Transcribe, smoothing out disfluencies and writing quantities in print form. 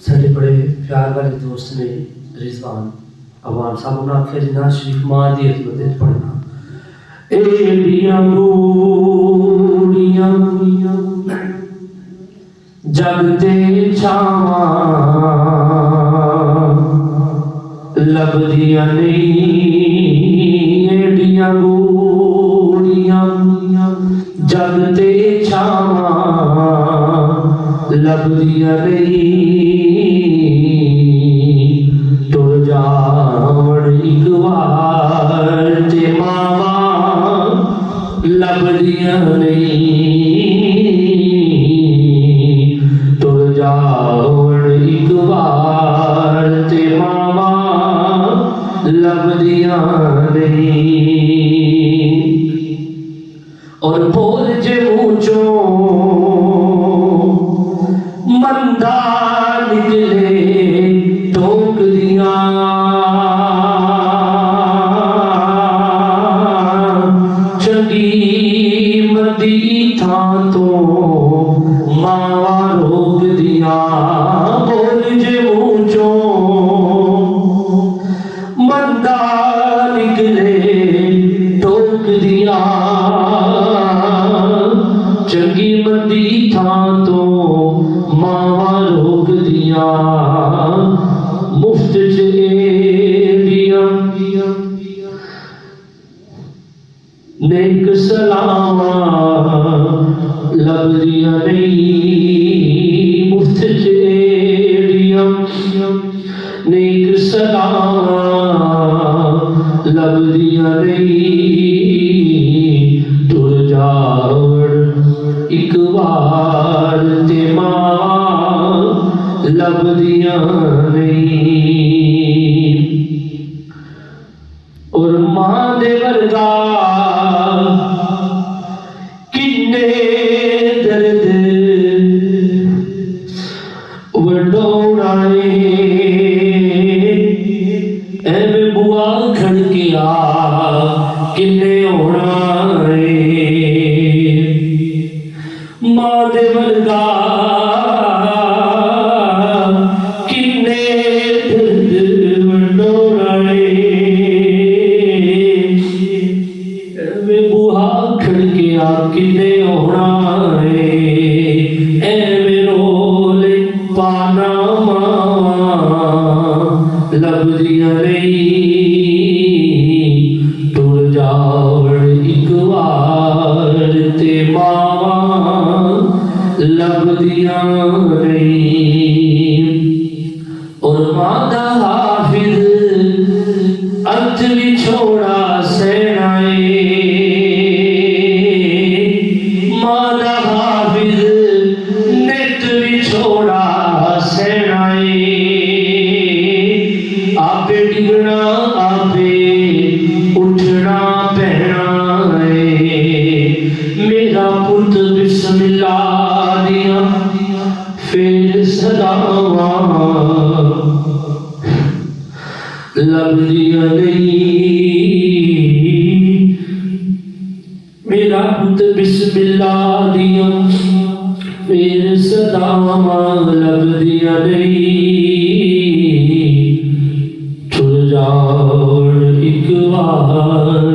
साढ़े बड़े प्यार वाले दोस्त ने रिजवान अवान साहब उन्होंने आखिया जिन्ना शरीफ माँ की खिदमत पढ़ना एडियां गोड़ियां जगते छावां लभदियां नहीं एडियां गोड़ियां जगते छावां लभदियां नहीं तुर जावण एक बार ते मावा लभदियां नहीं तुर जावण एक बार ते मावा लभदियां नहीं और बोल जे ऊंचो मंदा निकले टोकरियां चंगी मंदी थां तो मावा रोक दिया बोल जे ऊंचो मंदा निकले टोकरियां चंगी मंदी थां तो मावा रोक दिया मुफ्त च एडियां नेक सलावा लभदियां नहीं मुफ्त च एडियां नेक सलावा लभदियां नहीं तुर जावण एक बार ते मां लभदियां नहीं और मां दे वर्गा किन्ने दर्द वडोड़ाए एवें बुआ खड़किया किन्ने होना मां दे वर्गा किन्ने दर्द वडोड़ाए एवें बुआ खड़किया किन्ने होना एवें रोले पाना लभदियां नहीं तुर जावण एक बार ते मावा लभदियां नहीं और मादा हाफिज अर्थ विछोड़ा सेनाए मादा हाफिज नित विछोड़ा सेनाए आपे डिगना आपे उठना पैना मेरा पुत बिस्मिल्लाह दिया फिर सलावा लभदियां नहीं मेरा पुत बिस्मिल्लाह दिया फिर सलावा लभदियां नहीं तुर जावण एक बार